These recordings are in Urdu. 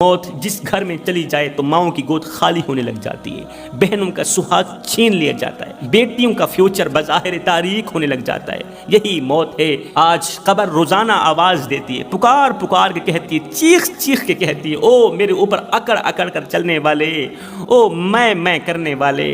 موت جس گھر میں چلی جائے تو ماؤں کی گود خالی ہونے لگ جاتی ہے، بہنوں کا سہاگ چھین لیا جاتا ہے، بیٹیوں کا فیوچر بظاہر تاریک ہونے لگ جاتا ہے۔ یہی موت ہے۔ آج قبر روزانہ آواز دیتی ہے، پکار پکار کے کہتی ہے، چیخ چیخ کے کہتی ہے، او میرے اوپر اکڑ اکڑ کر چلنے والے، او میں کرنے والے،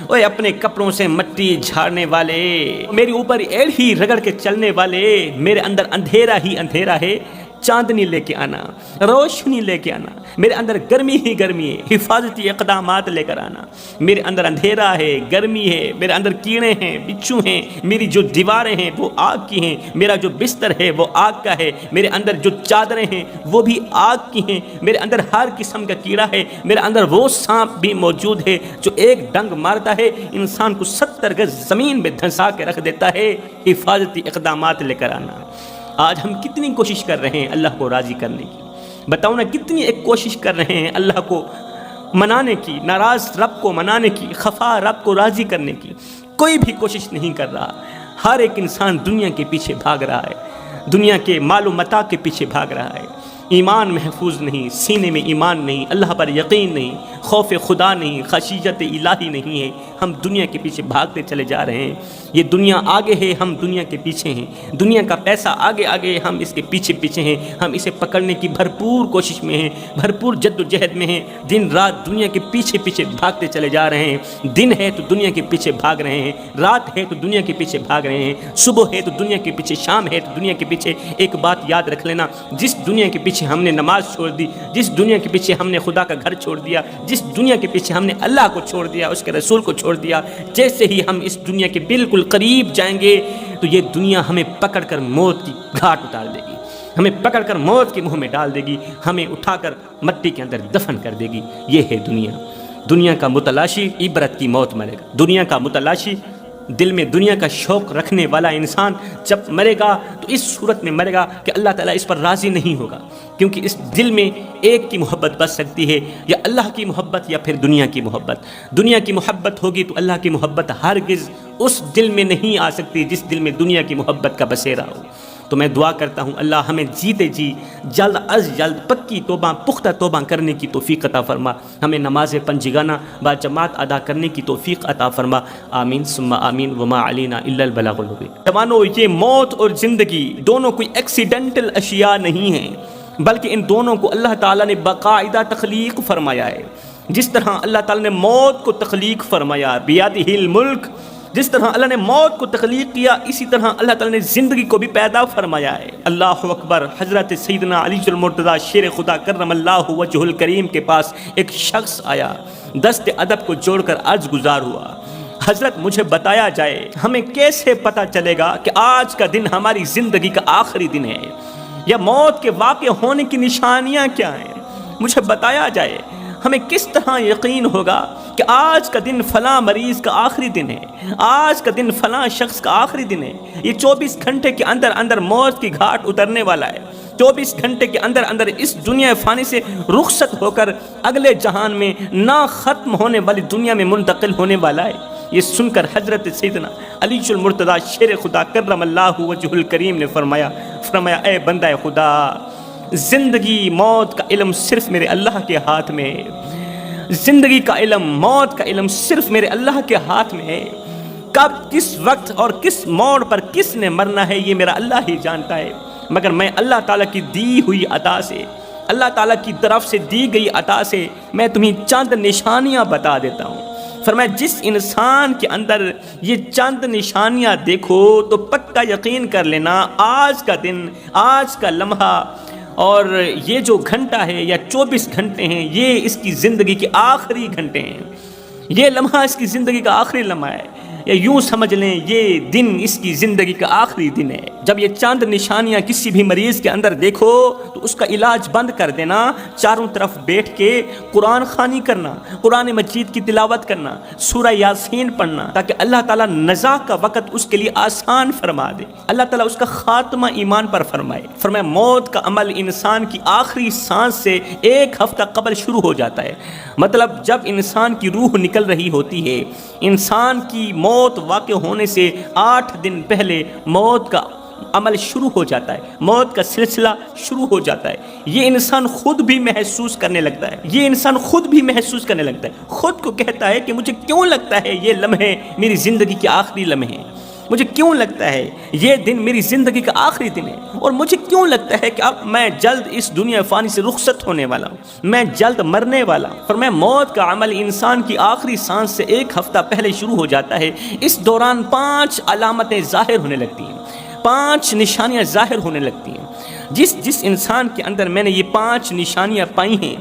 اوے اپنے کپڑوں سے مٹی جھاڑنے والے، میرے اوپر ایڑھی رگڑ کے چلنے والے، میرے اندر اندھیرا ہی اندھیرا ہے، چاندنی لے کے آنا، روشنی لے کے آنا، میرے اندر گرمی ہی گرمی ہے، حفاظتی اقدامات لے کر آنا، میرے اندر اندھیرا ہے، گرمی ہے، میرے اندر کیڑے ہیں، بچھو ہیں، میری جو دیواریں ہیں وہ آگ کی ہیں، میرا جو بستر ہے وہ آگ کا ہے، میرے اندر جو چادریں ہیں وہ بھی آگ کی ہیں، میرے اندر ہر قسم کا کیڑا ہے، میرے اندر وہ سانپ بھی موجود ہے جو ایک ڈنگ مارتا ہے انسان کو 70 گز زمین میں دھنسا کے رکھ دیتا ہے۔ حفاظتی اقدامات لے کر آنا۔ آج ہم کتنی کوشش کر رہے ہیں اللہ کو راضی کرنے کی؟ بتاؤ نا، کتنی ایک کوشش کر رہے ہیں اللہ کو منانے کی، ناراض رب کو منانے کی، خفا رب کو راضی کرنے کی؟ کوئی بھی کوشش نہیں کر رہا۔ ہر ایک انسان دنیا کے پیچھے بھاگ رہا ہے، دنیا کے مال و متاع کے پیچھے بھاگ رہا ہے۔ ایمان محفوظ نہیں، سینے میں ایمان نہیں، اللہ پر یقین نہیں، خوف خدا نہیں، خشیت الہی نہیں ہے۔ ہم دنیا کے پیچھے بھاگتے چلے جا رہے ہیں۔ یہ دنیا آگے ہے، ہم دنیا کے پیچھے ہیں۔ دنیا کا پیسہ آگے آگے، ہم اس کے پیچھے پیچھے ہیں۔ ہم اسے پکڑنے کی بھرپور کوشش میں ہیں، بھرپور جد و جہد میں ہیں۔ دن رات دنیا کے پیچھے پیچھے بھاگتے چلے جا رہے ہیں۔ دن ہے تو دنیا کے پیچھے بھاگ رہے ہیں، رات ہے تو دنیا کے پیچھے بھاگ رہے ہیں، صبح ہے تو دنیا کے پیچھے، شام ہے تو دنیا کے پیچھے۔ ایک بات یاد رکھ لینا، جس دنیا کے پیچھے ہم نے نماز چھوڑ دی، جس دنیا کے پیچھے ہم نے خدا کا گھر چھوڑ دیا، جس دنیا کے پیچھے ہم نے اللہ کو چھوڑ دیا، اس کے رسول کو چھوڑ دیا، جیسے ہی ہم اس دنیا کے بالکل قریب جائیں گے تو یہ دنیا ہمیں پکڑ کر موت کی گھاٹ اتار دے گی، ہمیں پکڑ کر موت کے منہ میں ڈال دے گی، ہمیں اٹھا کر مٹی کے اندر دفن کر دے گی۔ یہ ہے دنیا۔ دنیا کا متلاشی عبرت کی موت مرے گا۔ دنیا کا متلاشی، دل میں دنیا کا شوق رکھنے والا انسان جب مرے گا تو اس صورت میں مرے گا کہ اللہ تعالیٰ اس پر راضی نہیں ہوگا، کیونکہ اس دل میں ایک کی محبت بس سکتی ہے، یا اللہ کی محبت یا پھر دنیا کی محبت۔ دنیا کی محبت ہوگی تو اللہ کی محبت ہرگز اس دل میں نہیں آ سکتی جس دل میں دنیا کی محبت کا بسیرا ہو۔ تو میں دعا کرتا ہوں اللہ ہمیں جیتے جی جلد از جلد پکی توبہ، پختہ توبہ کرنے کی توفیق عطا فرما، ہمیں نماز پنجگانہ با جماعت ادا کرنے کی توفیق عطا فرما، آمین ثم آمین، وما علینا الا البلاغ المبین۔ جوانو، یہ موت اور زندگی دونوں کوئی ایکسیڈنٹل اشیاء نہیں ہیں، بلکہ ان دونوں کو اللہ تعالیٰ نے باقاعدہ تخلیق فرمایا ہے۔ جس طرح اللہ تعالیٰ نے موت کو تخلیق فرمایا، بیادہ الملک، جس طرح اللہ نے موت کو تخلیق کیا، اسی طرح اللہ تعالیٰ نے زندگی کو بھی پیدا فرمایا ہے۔ اللہ اکبر۔ حضرت سیدنا علی المرتضیٰ شیر خدا کرم اللہ وجہ الکریم کے پاس ایک شخص آیا، دست ادب کو جوڑ کر عرض گزار ہوا، حضرت مجھے بتایا جائے ہمیں کیسے پتہ چلے گا کہ آج کا دن ہماری زندگی کا آخری دن ہے، یا موت کے واقع ہونے کی نشانیاں کیا ہیں؟ مجھے بتایا جائے ہمیں کس طرح یقین ہوگا کہ آج کا دن فلاں مریض کا آخری دن ہے، آج کا دن فلاں شخص کا آخری دن ہے۔ یہ 24 گھنٹے کے اندر اندر موت کی گھاٹ اترنے والا ہے، 24 گھنٹے کے اندر اندر اس دنیا فانی سے رخصت ہو کر اگلے جہان میں نہ ختم ہونے والی دنیا میں منتقل ہونے والا ہے۔ یہ سن کر حضرت سیدنا علی المرتضیٰ شیر خدا کرم اللہ وجہ الکریم نے فرمایا اے بندہ خدا، زندگی موت کا علم صرف میرے اللہ کے ہاتھ میں ہے، زندگی کا علم، موت کا علم صرف میرے اللہ کے ہاتھ میں ہے۔ کب، کس وقت اور کس موڑ پر کس نے مرنا ہے یہ میرا اللہ ہی جانتا ہے، مگر میں اللہ تعالیٰ کی دی ہوئی عطا سے، اللہ تعالیٰ کی طرف سے دی گئی عطا سے میں تمہیں چند نشانیاں بتا دیتا ہوں۔ فرمایا جس انسان کے اندر یہ چند نشانیاں دیکھو تو پکا یقین کر لینا آج کا دن، آج کا لمحہ اور یہ جو گھنٹہ ہے یا 24 گھنٹے ہیں، یہ اس کی زندگی کے آخری گھنٹے ہیں، یہ لمحہ اس کی زندگی کا آخری لمحہ ہے، یا یوں سمجھ لیں یہ دن اس کی زندگی کا آخری دن ہے۔ جب یہ چند نشانیاں کسی بھی مریض کے اندر دیکھو تو اس کا علاج بند کر دینا، چاروں طرف بیٹھ کے قرآن خوانی کرنا، قرآن مجید کی تلاوت کرنا، سورہ یاسین پڑھنا، تاکہ اللہ تعالیٰ نزاع کا وقت اس کے لیے آسان فرما دے، اللہ تعالیٰ اس کا خاتمہ ایمان پر فرمائے۔ فرمایا موت کا عمل انسان کی آخری سانس سے 1 ہفتہ قبل شروع ہو جاتا ہے، مطلب جب انسان کی روح نکل رہی ہوتی ہے، انسان کی موت واقع ہونے سے 8 دن پہلے موت کا عمل شروع ہو جاتا ہے، موت کا سلسلہ شروع ہو جاتا ہے۔ یہ انسان خود بھی محسوس کرنے لگتا ہے، یہ انسان خود بھی محسوس کرنے لگتا ہے، خود کو کہتا ہے کہ مجھے کیوں لگتا ہے یہ لمحے میری زندگی کے آخری لمحے ہیں، مجھے کیوں لگتا ہے یہ دن میری زندگی کا آخری دن ہے، اور مجھے کیوں لگتا ہے کہ اب میں جلد اس دنیا فانی سے رخصت ہونے والا ہوں، میں جلد مرنے والا ہوں۔ فرمایا موت کا عمل انسان کی آخری سانس سے 1 ہفتہ پہلے شروع ہو جاتا ہے۔ اس دوران 5 علامتیں ظاہر ہونے لگتی ہیں، 5 نشانیاں ظاہر ہونے لگتی ہیں۔ جس انسان کے اندر میں نے یہ 5 نشانیاں پائی ہیں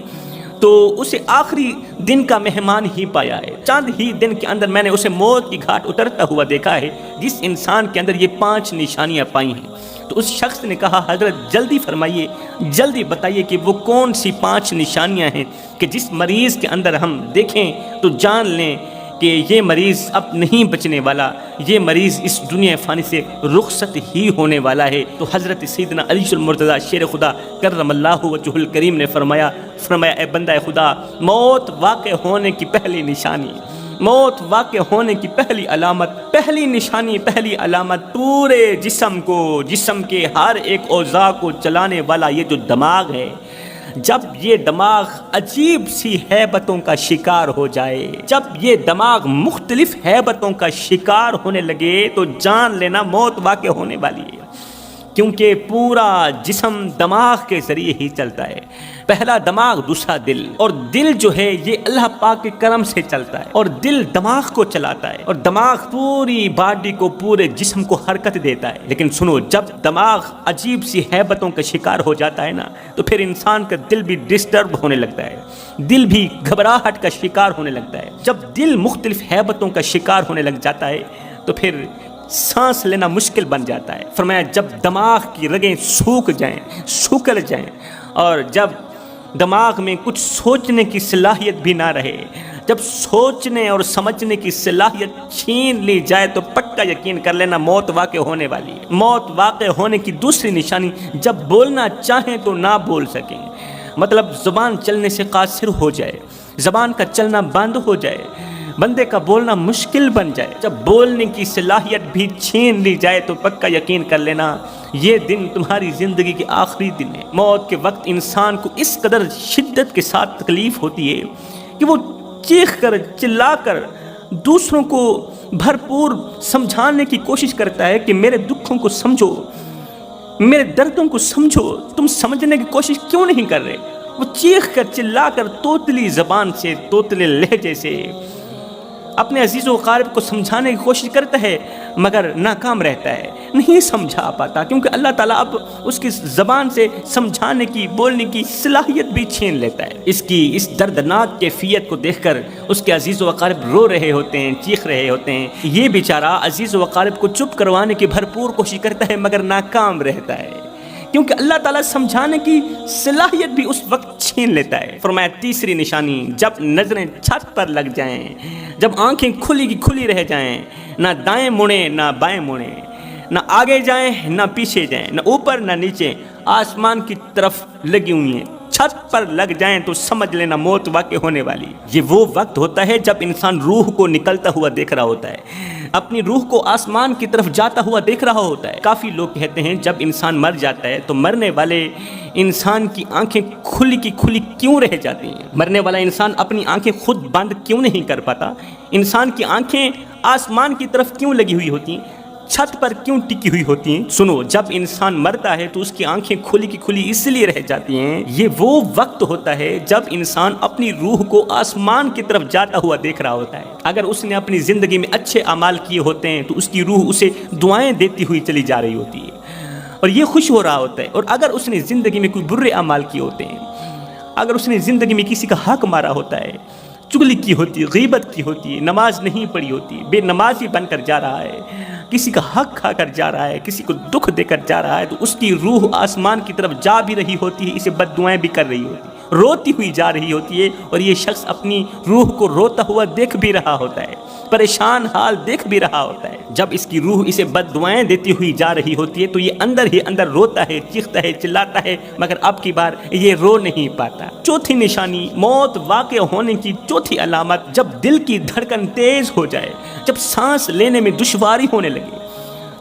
تو اسے آخری دن کا مہمان ہی پایا ہے، چند ہی دن کے اندر میں نے اسے موت کی گھاٹ اترتا ہوا دیکھا ہے۔ جس انسان کے اندر یہ 5 نشانیاں پائی ہیں تو اس شخص نے کہا حضرت جلدی فرمائیے، جلدی بتائیے کہ وہ کون سی 5 نشانیاں ہیں کہ جس مریض کے اندر ہم دیکھیں تو جان لیں کہ یہ مریض اب نہیں بچنے والا، یہ مریض اس دنیا فانی سے رخصت ہی ہونے والا ہے۔ تو حضرت سیدنا علی المرتضیٰ شیر خدا کرم اللہ وجہ الکریم نے فرمایا اے بندہ خدا، موت واقع ہونے کی پہلی نشانی، موت واقع ہونے کی پہلی علامت، پہلی نشانی، پہلی علامت پورے جسم کے ہر ایک اعضاء کو چلانے والا یہ جو دماغ ہے، جب یہ دماغ عجیب سی ہیبتوں کا شکار ہو جائے، جب یہ دماغ مختلف ہیبتوں کا شکار ہونے لگے تو جان لینا موت واقع ہونے والی ہے، کیونکہ پورا جسم دماغ کے ذریعے ہی چلتا ہے۔ پہلا دماغ، دوسرا دل، اور دل جو ہے یہ اللہ پاک کے کرم سے چلتا ہے، اور دل دماغ کو چلاتا ہے، اور دماغ پوری باڈی کو، پورے جسم کو حرکت دیتا ہے۔ لیکن سنو، جب دماغ عجیب سی ہیبتوں کا شکار ہو جاتا ہے نا تو پھر انسان کا دل بھی ڈسٹرب ہونے لگتا ہے، دل بھی گھبراہٹ کا شکار ہونے لگتا ہے۔ جب دل مختلف ہیبتوں کا شکار ہونے لگ جاتا ہے تو پھر سانس لینا مشکل بن جاتا ہے۔ فرمایا جب دماغ کی رگیں سوکھ جائیں، سوکھل جائیں، اور جب دماغ میں کچھ سوچنے کی صلاحیت بھی نہ رہے، جب سوچنے اور سمجھنے کی صلاحیت چھین لی جائے تو پکا یقین کر لینا موت واقع ہونے والی ہے۔ موت واقع ہونے کی دوسری نشانی، جب بولنا چاہیں تو نہ بول سکیں، مطلب زبان چلنے سے قاصر ہو جائے، زبان کا چلنا بند ہو جائے، بندے کا بولنا مشکل بن جائے، جب بولنے کی صلاحیت بھی چھین لی جائے تو پکا یقین کر لینا یہ دن تمہاری زندگی کے آخری دن ہے۔ موت کے وقت انسان کو اس قدر شدت کے ساتھ تکلیف ہوتی ہے کہ وہ چیخ کر، چلا کر دوسروں کو بھرپور سمجھانے کی کوشش کرتا ہے کہ میرے دکھوں کو سمجھو، میرے دردوں کو سمجھو، تم سمجھنے کی کوشش کیوں نہیں کر رہے؟ وہ چیخ کر، چلا کر، توتلی زبان سے، توتلے لہجے سے اپنے عزیز و اقارب کو سمجھانے کی کوشش کرتا ہے مگر ناکام رہتا ہے، نہیں سمجھا پاتا، کیونکہ اللہ تعالیٰ اب اس کی زبان سے سمجھانے کی، بولنے کی صلاحیت بھی چھین لیتا ہے۔ اس دردناک کیفیت کو دیکھ کر اس کے عزیز و اقارب رو رہے ہوتے ہیں، چیخ رہے ہوتے ہیں۔ یہ بیچارہ عزیز و اقارب کو چپ کروانے کی بھرپور کوشش کرتا ہے مگر ناکام رہتا ہے، کیونکہ اللہ تعالیٰ سمجھانے کی صلاحیت بھی اس وقت چھین لیتا ہے۔ فرمایا تیسری نشانی، جب نظریں چھت پر لگ جائیں، جب آنکھیں کھلی کی کھلی رہ جائیں، نہ دائیں مڑیں نہ بائیں مڑیں، نہ آگے جائیں نہ پیچھے جائیں، نہ اوپر نہ نیچے، آسمان کی طرف لگی ہوئی ہیں، چھت پر لگ جائیں تو سمجھ لینا موت واقع ہونے والی۔ یہ وہ وقت ہوتا ہے جب انسان روح کو نکلتا ہوا دیکھ رہا ہوتا ہے، اپنی روح کو آسمان کی طرف جاتا ہوا دیکھ رہا ہوتا ہے۔ کافی لوگ کہتے ہیں جب انسان مر جاتا ہے تو مرنے والے انسان کی آنکھیں کھلی کی کھلی کیوں رہ جاتی ہیں؟ مرنے والا انسان اپنی آنکھیں خود بند کیوں نہیں کر پاتا؟ انسان کی آنکھیں آسمان کی طرف کیوں لگی ہوئی ہوتی ہیں؟ چھت پر کیوں ٹکی ہوئی ہوتی ہیں؟ سنو، جب انسان مرتا ہے تو اس کی آنکھیں کھلی کی کھلی اس لیے رہ جاتی ہیں، یہ وہ وقت ہوتا ہے جب انسان اپنی روح کو آسمان کی طرف جاتا ہوا دیکھ رہا ہوتا ہے۔ اگر اس نے اپنی زندگی میں اچھے اعمال کیے ہوتے ہیں تو اس کی روح اسے دعائیں دیتی ہوئی چلی جا رہی ہوتی ہے اور یہ خوش ہو رہا ہوتا ہے، اور اگر اس نے زندگی میں کوئی برے اعمال کیے ہوتے ہیں، اگر اس نے زندگی میں کسی کا حق مارا ہوتا ہے، چغلی کی ہوتی ہے، غیبت کی ہوتی ہے، نماز نہیں پڑھی ہوتی، بے نمازی بن کر جا رہا ہے، کسی کا حق کھا کر جا رہا ہے، کسی کو دکھ دے کر جا رہا ہے، تو اس کی روح آسمان کی طرف جا بھی رہی ہوتی ہے، اسے بد دعائیں بھی کر رہی ہوتی ہے، روتی ہوئی جا رہی ہوتی ہے، اور یہ شخص اپنی روح کو روتا ہوا دیکھ بھی رہا ہوتا ہے، پریشان حال دیکھ بھی رہا ہوتا ہے۔ جب اس کی روح اسے بد دعائیں دیتی ہوئی جا رہی ہوتی ہے تو یہ اندر ہی اندر روتا ہے، چیختا ہے، چلاتا ہے، مگر اب کی بار یہ رو نہیں پاتا۔ چوتھی نشانی، موت واقع ہونے کی چوتھی علامت، جب دل کی دھڑکن تیز ہو جائے، جب سانس لینے میں دشواری ہونے لگے،